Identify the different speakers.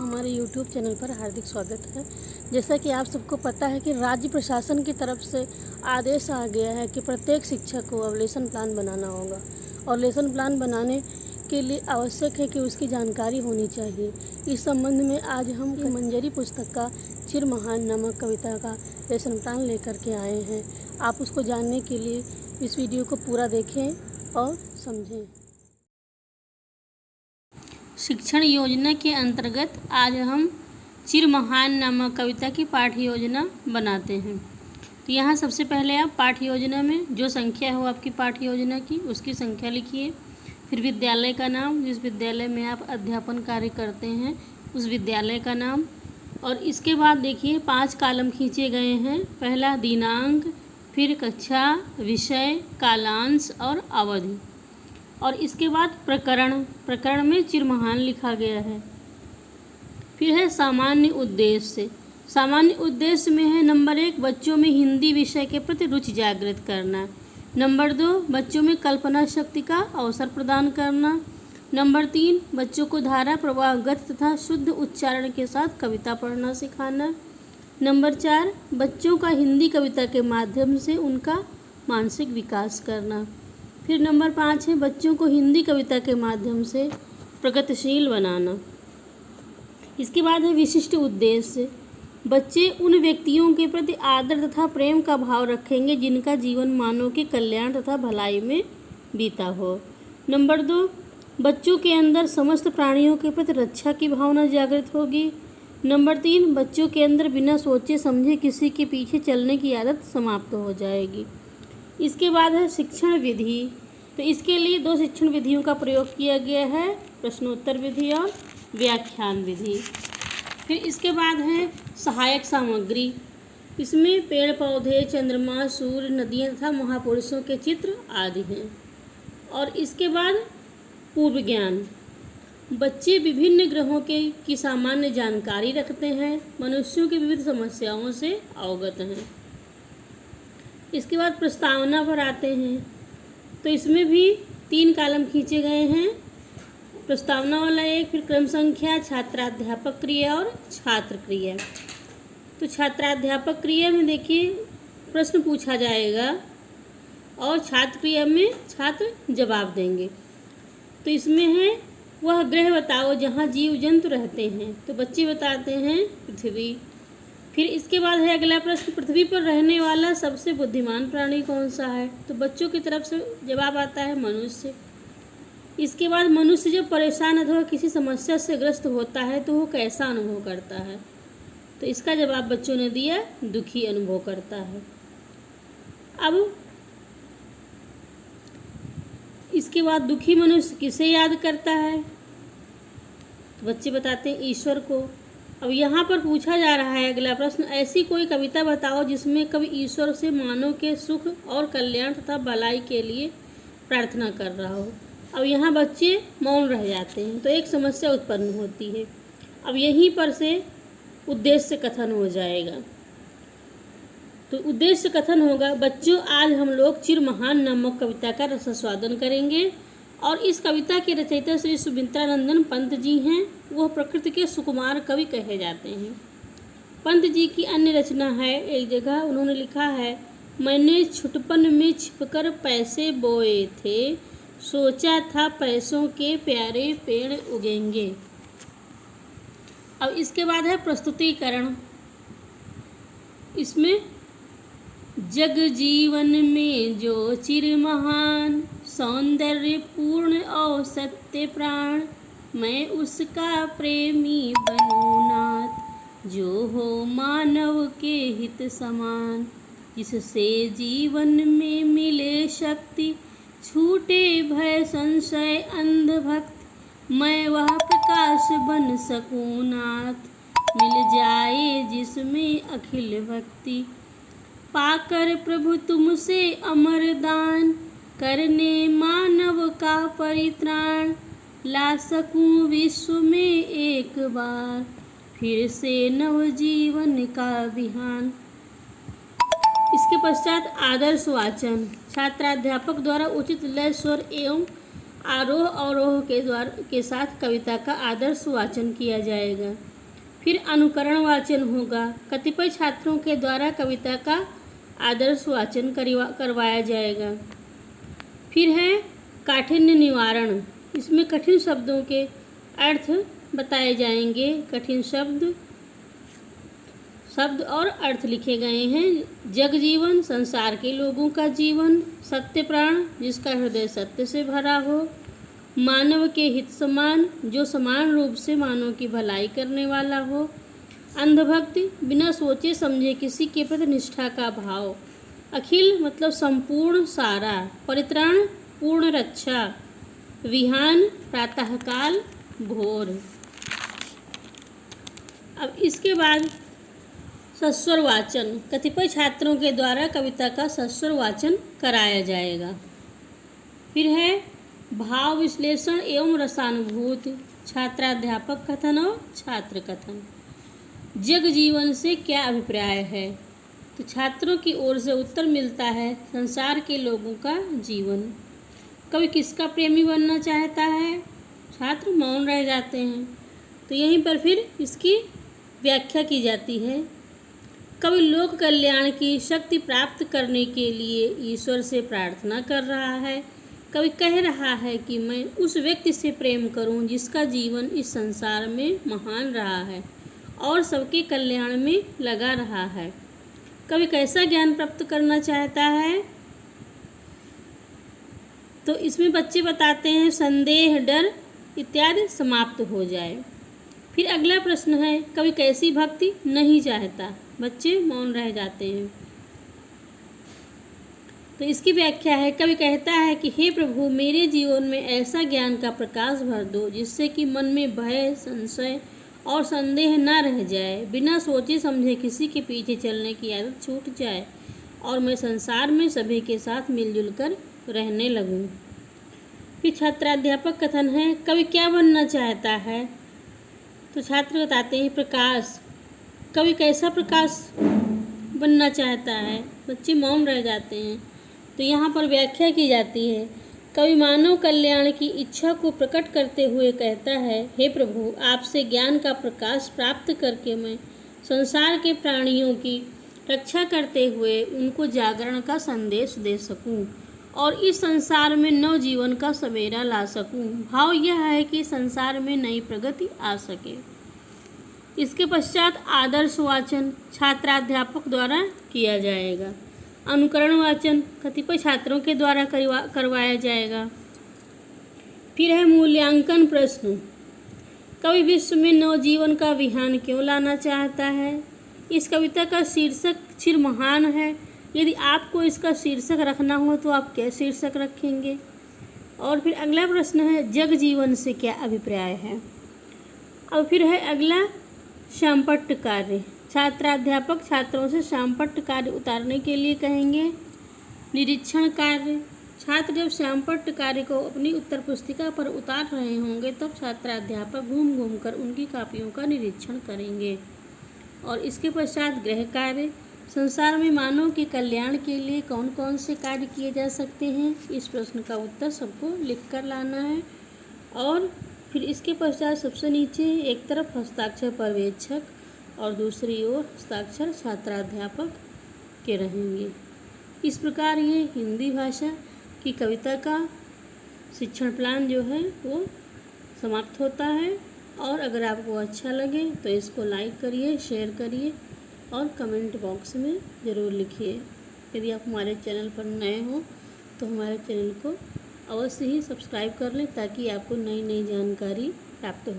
Speaker 1: हमारे YouTube channel पर हार्दिक स्वागत है। जैसा कि आप सबको पता है कि राज्य प्रशासन की तरफ से आदेश आ गया है कि प्रत्येक शिक्षक को अब लेसन प्लान बनाना होगा और लेसन प्लान बनाने के लिए आवश्यक है कि उसकी जानकारी होनी चाहिए। इस संबंध में आज हम मंजरी पुस्तक का चिर महान नामक कविता का लेसन प्लान लेकर के आए हैं। आप उसको जानने के लिए इस वीडियो को पूरा देखें और समझें।
Speaker 2: शिक्षण योजना के अंतर्गत आज हम चिर महान नामक कविता की पाठ्य योजना बनाते हैं। तो यहाँ सबसे पहले आप पाठ्य योजना में जो संख्या हो आपकी पाठ्य योजना की उसकी संख्या लिखिए। फिर विद्यालय का नाम, जिस विद्यालय में आप अध्यापन कार्य करते हैं उस विद्यालय का नाम, और इसके बाद देखिए 5 कॉलम खींचे गए हैं। पहला दिनांक, फिर कक्षा, विषय, कालांश और अवधि, और इसके बाद प्रकरण में चिर महान लिखा गया है। फिर है सामान्य उद्देश्य। सामान्य उद्देश्य में है नंबर 1 बच्चों में हिंदी विषय के प्रति रुचि जागृत करना। नंबर 2 बच्चों में कल्पना शक्ति का अवसर प्रदान करना। नंबर 3 बच्चों को धारा प्रवाहगत तथा शुद्ध उच्चारण के साथ कविता पढ़ना सिखाना। नंबर 4 बच्चों का हिंदी कविता के माध्यम से उनका मानसिक विकास करना। फिर नंबर 5 है बच्चों को हिंदी कविता के माध्यम से प्रगतिशील बनाना। इसके बाद है विशिष्ट उद्देश्य। बच्चे उन व्यक्तियों के प्रति आदर तथा प्रेम का भाव रखेंगे जिनका जीवन मानव के कल्याण तथा भलाई में बीता हो। नंबर 2 बच्चों के अंदर समस्त प्राणियों के प्रति रक्षा की भावना जागृत होगी। नंबर 3 बच्चों के अंदर बिना सोचे समझे किसी के पीछे चलने की आदत समाप्त हो जाएगी। इसके बाद है शिक्षण विधि। तो इसके लिए 2 शिक्षण विधियों का प्रयोग किया गया है, प्रश्नोत्तर विधि और व्याख्यान विधि। फिर इसके बाद है सहायक सामग्री। इसमें पेड़ पौधे, चंद्रमा, सूर्य, नदियाँ तथा महापुरुषों के चित्र आदि हैं। और इसके बाद पूर्व ज्ञान। बच्चे विभिन्न ग्रहों की सामान्य जानकारी रखते हैं, मनुष्यों की विविध समस्याओं से अवगत हैं। इसके बाद प्रस्तावना पर आते हैं। तो इसमें भी 3 कॉलम खींचे गए हैं। प्रस्तावना वाला 1, फिर क्रम संख्या, छात्राध्यापक क्रिया और छात्र क्रिया। तो छात्राध्यापक क्रिया में देखिए प्रश्न पूछा जाएगा और छात्र क्रिया में छात्र जवाब देंगे। तो इसमें है वह ग्रह बताओ जहाँ जीव जंतु रहते हैं। तो बच्चे बताते हैं पृथ्वी। फिर इसके बाद है अगला प्रश्न, पृथ्वी पर रहने वाला सबसे बुद्धिमान प्राणी कौन सा है। तो बच्चों की तरफ से जवाब आता है मनुष्य। इसके बाद मनुष्य जब परेशान अथवा किसी समस्या से ग्रस्त होता है तो वो कैसा अनुभव करता है। तो इसका जवाब बच्चों ने दिया, दुखी अनुभव करता है। अब इसके बाद दुखी मनुष्य किसे याद करता है। तो बच्चे बताते हैं ईश्वर को। अब यहाँ पर पूछा जा रहा है अगला प्रश्न, ऐसी कोई कविता बताओ जिसमें कवि ईश्वर से मानव के सुख और कल्याण तथा भलाई के लिए प्रार्थना कर रहा हो। अब यहाँ बच्चे मौन रह जाते हैं तो एक समस्या उत्पन्न होती है। अब यहीं पर से उद्देश्य कथन हो जाएगा। तो उद्देश्य कथन होगा, बच्चों आज हम लोग चिर महान नामक कविता का रसास्वादन करेंगे और इस कविता के रचयिता श्री सुमित्रानंदन पंत जी हैं। वह प्रकृति के सुकुमार कवि कहे जाते हैं। पंत जी की अन्य रचना है, एक जगह उन्होंने लिखा है, मैंने छुटपन में छिपकर पैसे बोए थे, सोचा था पैसों के प्यारे पेड़ उगेंगे। अब इसके बाद है प्रस्तुतिकरण। इसमें जग जीवन में जो चिर महान, सौंदर्य पूर्ण और सत्य प्राण, मैं उसका प्रेमी बनूं नाथ, जो हो मानव के हित समान, जिससे जीवन में मिले शक्ति, छूटे भय संशय अंधभक्त, मैं वह प्रकाश बन सकूं नाथ, मिल जाए जिसमें अखिल भक्ति, पाकर प्रभु तुमसे अमर दान, करने मानव का परित्राण, ला सकूं विश्व में एक बार, फिर से नवजीवन का विहान। इसके पश्चात आदर्श वाचन। छात्राध्यापक द्वारा उचित लय, स्वर एवं आरोह अवरोह के साथ कविता का आदर्श वाचन किया जाएगा। फिर अनुकरण वाचन होगा। कतिपय छात्रों के द्वारा कविता का आदर्श वाचन करवाया जाएगा। फिर है काठिन्य निवारण। इसमें कठिन शब्दों के अर्थ बताए जाएंगे। कठिन शब्द और अर्थ लिखे गए हैं। जग जीवन, संसार के लोगों का जीवन। सत्य प्राण, जिसका हृदय सत्य से भरा हो। मानव के हित समान, जो समान रूप से मानव की भलाई करने वाला हो। अंधभक्ति, बिना सोचे समझे किसी के प्रति निष्ठा का भाव। अखिल मतलब संपूर्ण, सारा। परित्राण, पूर्ण रक्षा। विहान, प्रातःकाल, भोर। अब इसके बाद सस्वर वाचन। कतिपय छात्रों के द्वारा कविता का सस्वर वाचन कराया जाएगा। फिर है भाव विश्लेषण एवं रसानुभूति। छात्राध्यापक कथन और छात्र कथन। जग जीवन से क्या अभिप्राय है? तो छात्रों की ओर से उत्तर मिलता है संसार के लोगों का जीवन। कवि किसका प्रेमी बनना चाहता है? छात्र मौन रह जाते हैं। तो यहीं पर फिर इसकी व्याख्या की जाती है। कवि लोक कल्याण की शक्ति प्राप्त करने के लिए ईश्वर से प्रार्थना कर रहा है। कवि कह रहा है कि मैं उस व्यक्ति से प्रेम करूं जिसका जीवन इस संसार में महान रहा है और सबके कल्याण में लगा रहा है। कवि कैसा ज्ञान प्राप्त करना चाहता है? तो इसमें बच्चे बताते हैं संदेह, डर इत्यादि समाप्त हो जाए। फिर अगला प्रश्न है कवि कैसी भक्ति नहीं चाहता? बच्चे मौन रह जाते हैं। तो इसकी व्याख्या है कवि कहता है कि हे प्रभु, मेरे जीवन में ऐसा ज्ञान का प्रकाश भर दो जिससे कि मन में भय, संशय और संदेह न रह जाए। बिना सोचे समझे किसी के पीछे चलने की आदत छूट जाए और मैं संसार में सभी के साथ मिलजुल कर रहने लगूं। फिर छात्राध्यापक कथन है कवि क्या बनना चाहता है? तो छात्र बताते हैं प्रकाश। कवि कैसा प्रकाश बनना चाहता है? बच्चे मौन रह जाते हैं। तो यहाँ पर व्याख्या की जाती है कवि मानव कल्याण की इच्छा को प्रकट करते हुए कहता है हे प्रभु, आपसे ज्ञान का प्रकाश प्राप्त करके मैं संसार के प्राणियों की रक्षा करते हुए उनको जागरण का संदेश दे सकूं और इस संसार में नव जीवन का सवेरा ला सकूं। भाव यह है कि संसार में नई प्रगति आ सके। इसके पश्चात आदर्श वाचन छात्राध्यापक द्वारा किया जाएगा। अनुकरण वाचन कतिपय छात्रों के द्वारा करवाया जाएगा। फिर है मूल्यांकन प्रश्न। कवि विश्व में नवजीवन का विहान क्यों लाना चाहता है? इस कविता का शीर्षक चिर महान है। यदि आपको इसका शीर्षक रखना हो तो आप क्या शीर्षक रखेंगे? और फिर अगला प्रश्न है जग जीवन से क्या अभिप्राय है? और फिर है अगला शामपट्ट कार्य। छात्राध्यापक छात्रों से शामपट्ट कार्य उतारने के लिए कहेंगे। निरीक्षण कार्य। छात्र जब शामपट्ट कार्य को अपनी उत्तर पुस्तिका पर उतार रहे होंगे तब छात्राध्यापक घूम घूम कर उनकी कापियों का निरीक्षण करेंगे। और इसके पश्चात गृह कार्य। संसार में मानव के कल्याण के लिए कौन कौन से कार्य किए जा सकते हैं? इस प्रश्न का उत्तर सबको लिख कर लाना है। और फिर इसके पश्चात सबसे नीचे एक तरफ हस्ताक्षर पर्यवेक्षक और दूसरी ओर हस्ताक्षर छात्राध्यापक के रहेंगे। इस प्रकार ये हिंदी भाषा की कविता का शिक्षण प्लान जो है वो समाप्त होता है। और अगर आपको अच्छा लगे तो इसको लाइक करिए, शेयर करिए और कमेंट बॉक्स में ज़रूर लिखिए। यदि आप हमारे चैनल पर नए हो तो हमारे चैनल को अवश्य ही सब्सक्राइब कर लें ताकि आपको नई नई जानकारी प्राप्त हो।